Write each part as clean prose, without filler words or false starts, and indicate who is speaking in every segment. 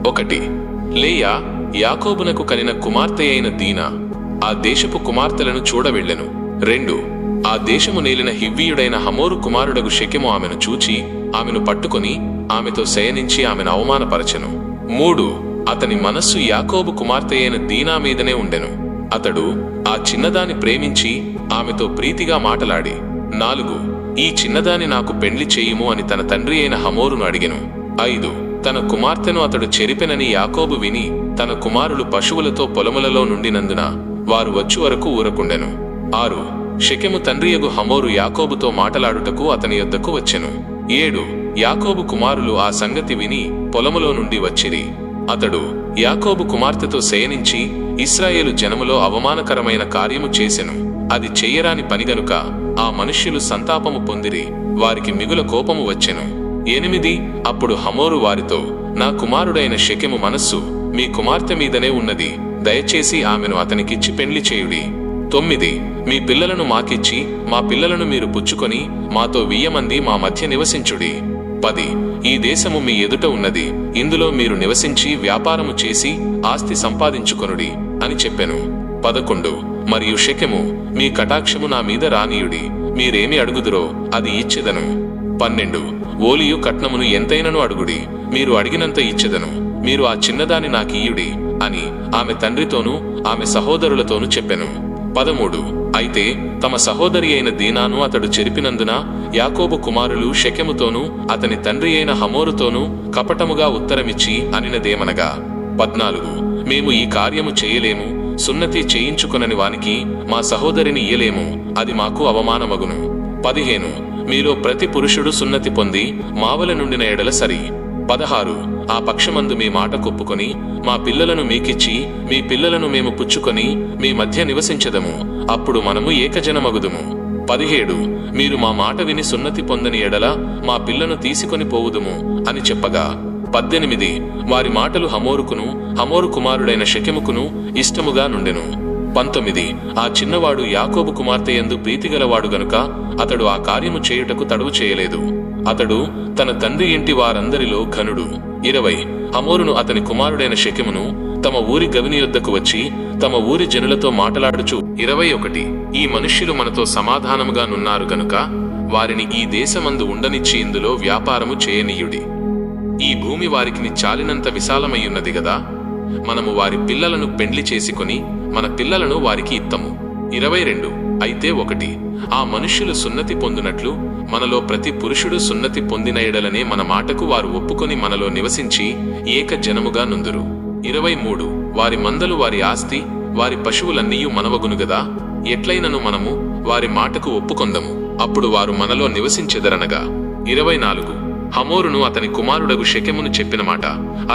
Speaker 1: 1. లేయా యాకోబునకు కనిన కుమార్తె అయిన దీనా ఆ దేశపు కుమార్తెలను చూడవెళ్ళెను. 2. ఆ దేశము నేలిన హివ్వీయుడైన హమోరు కుమారుడగు షెకెము ఆమెను చూచి ఆమెను పట్టుకొని ఆమెతో శయనించి ఆమెను అవమానపరచెను. 3. అతని మనస్సు యాకోబు కుమార్తె అయిన దీనా మీదనే ఉండెను. అతడు ఆ చిన్నదాన్ని ప్రేమించి ఆమెతో ప్రీతిగా మాటలాడి 4. ఈ చిన్నదాన్ని నాకు పెండ్లి చేయుము అని తన తండ్రి అయిన హమోరును అడిగెను. 5. తన కుమార్తెను అతడు చెరిపెనని యాకోబు విని తన కుమారులు పశువులతో పొలములలో నుండినందున వారు వచ్చు వరకు ఊరకుండెను. 6. షెకెము తండ్రియగు హమోరు యాకోబుతో మాటలాడుటకు అతని యొద్దకు వచ్చెను. 7. యాకోబు కుమారులు ఆ సంగతి విని పొలములో నుండి వచ్చిరి. అతడు యాకోబు కుమార్తెతో శయనించి ఇశ్రాయేలు జనములో అవమానకరమైన కార్యము చేసెను. అది చెయ్యరాని పని గనుక ఆ మనుష్యులు సంతాపము పొందిరి, వారికి మిగుల కోపము వచ్చెను. 8. అప్పుడు హమోరు వారితో, నా కుమారుడైన షెకెము మనస్సు మీ కుమార్తె మీదనే ఉన్నది, దయచేసి ఆమెను అతనికిచ్చి పెండ్లి చేయుడి. 9. మీ పిల్లలను మాకిచ్చి మా పిల్లలను మీరు పుచ్చుకొని మాతో 1000 మంది మా మధ్య నివసించుడి. 10. ఈ దేశము మీ ఎదుట ఉన్నది, ఇందులో మీరు నివసించి వ్యాపారము చేసి ఆస్తి సంపాదించుకొనుడి అని చెప్పెను. 11. మరియు షెకెము, మీ కటాక్షము నా మీద రానీయుడి, మీరేమి అడుగుదురో అది ఇచ్చెదను. 12. ఓలియు కట్నమును ఎంతైనను అడుగుడి, మీరు అడిగినంత ఇచ్చెదను, మీరు ఆ చిన్నదాన్ని నాకియ్యుడి అని ఆమె తండ్రితోనూ ఆమె సహోదరులతోనూ చెప్పెను. 13. అయితే తమ సహోదరి అయిన దీనాను అతడు చెరిపినందున యాకోబు కుమారులు షెకెముతోనూ అతని తండ్రి అయిన హమోరుతోనూ కపటముగా ఉత్తరమిచ్చి అనినదేమనగా 14. మేము ఈ కార్యము చేయలేము, సున్నతి చేయించుకొనని వానికి మా సహోదరిని ఇయ్యలేము, అది మాకు అవమానమగును. 15. మీలో ప్రతి పురుషుడు సున్నతి పొంది మావల నుండిన ఎడల సరి. 16. ఆ పక్షమందు మీ మాట కొప్పుకొని మా పిల్లలను మీకిచ్చి మీ పిల్లలను మేము పుచ్చుకొని మీ మధ్య నివసించదము, అప్పుడు మనము ఏకజనమగుదుము. 17. మీరు మా మాట విని సున్నతి పొందని ఎడల మా పిల్లను తీసుకొని పోవుదుము అని చెప్పగా 18. వారి మాటలు హమోరుకును హమోరు కుమారుడైన షెకెముకును ఇష్టముగా నుండెను. 19. ఆ చిన్నవాడు యాకోబు కుమార్తె యందు ప్రీతిగలవాడు గనుక అతడు ఆ కార్యము చేయుటకు తడువు చేయలేదు. అతడు తన తండ్రి ఇంటి వారందరిలో ఘనుడు. 20. హమోరును అతని కుమారుడైన షెకెమును తమ ఊరి గవిని యొద్దకు వచ్చి తమ ఊరి జనులతో మాటలాడుచు 21. ఈ మనుష్యులు మనతో సమాధానముగా నున్నారు గనుక వారిని ఈ దేశమందు ఉండనిచ్చి ఇందులో వ్యాపారము చేయనీయుడి. ఈ భూమి వారికి చాలినంత విశాలమయ్యున్నది గదా, మనము వారి పిల్లలను పెండ్లి చేసుకొని మన పిల్లలను వారికి ఇత్తము. 22. అయితే 1. ఆ మనుష్యులు సున్నతి పొందునట్లు మనలో ప్రతి పురుషుడు సున్నతి పొందిన ఎడలనే మన మాటకు వారు ఒప్పుకొని మనలో నివసించి ఏక జనముగా నుందురు. 23. వారి మందలు వారి ఆస్తి వారి పశువులన్నీయు మనవగును గదా, ఎట్లయినను మనము వారి మాటకు ఒప్పుకొందము, అప్పుడు వారు మనలో నివసించెదరనగా. 24. హమోరును అతని కుమారుడగు షెకెమును చెప్పిన మాట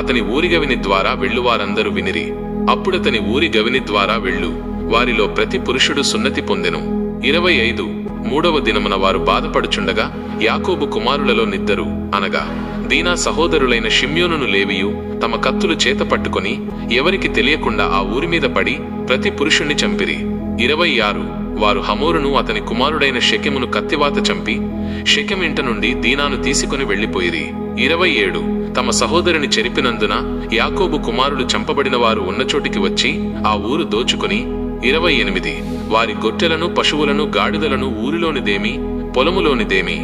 Speaker 1: అతని ఊరి గవిని ద్వారా వెళ్ళువారందరూ వినిరి. అప్పుడతని ఊరి గవిని ద్వారా వెళ్ళు వారిలో ప్రతి పురుషుడు సున్నతి పొందెను. 25. 3వ దినమున వారు బాధపడుచుండగా యాకోబు కుమారులలో నిద్దరు అనగా దీనా సహోదరులైన షిమ్యోనును లేవియు తమ కత్తులు చేత పట్టుకొని ఎవరికి తెలియకుండా ఆ ఊరి మీద పడి ప్రతి పురుషుణ్ణి చంపిరి. 26. వారు హమోరును అతని కుమారుడైన షెకెమును కత్తివాత చంపి షెకెము ఇంట నుండి దీనాను తీసుకుని వెళ్లిపోయిరి. 27. తమ సహోదరిని చెరిపినందున యాకోబు కుమారులు చంపబడిన వారు ఉన్నచోటికి వచ్చి ఆ ఊరు దోచుకుని 28. వారి గొట్టెలను పశువులను గాడిదలను ఊరిలోనిదేమి పొలములోనిదేమి.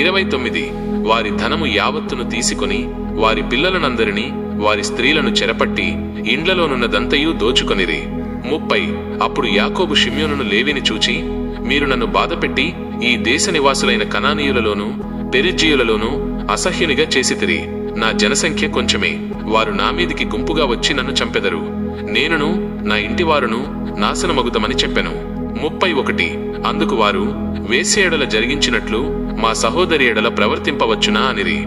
Speaker 1: 29. వారి ధనము యావత్తును తీసుకొని వారి పిల్లలనందరినీ వారి స్త్రీలను చెరపట్టి ఇండ్లలోనున్నదంతయూ దోచుకొనిరి. 30. అప్పుడు యాకోబు షిమ్యోనును లేవిని చూచి, మీరు నన్ను బాధపెట్టి ఈ దేశ నివాసులైన కనానీయులలోనూ పెరిజ్జీయులలోనూ అసహ్యునిగా చేసితిరి. నా జనసంఖ్య కొంచెమే, వారు నా మీదికి గుంపుగా వచ్చి నన్ను చంపెదరు, నేనును నా ఇంటివారును నాశనమగుదమని చెప్పెను. 31. అందుకు వారు వేశ్య ఎడల జరిగించినట్లు మా సహోదరి ఎడల ప్రవర్తింపవచ్చునా అనిరి.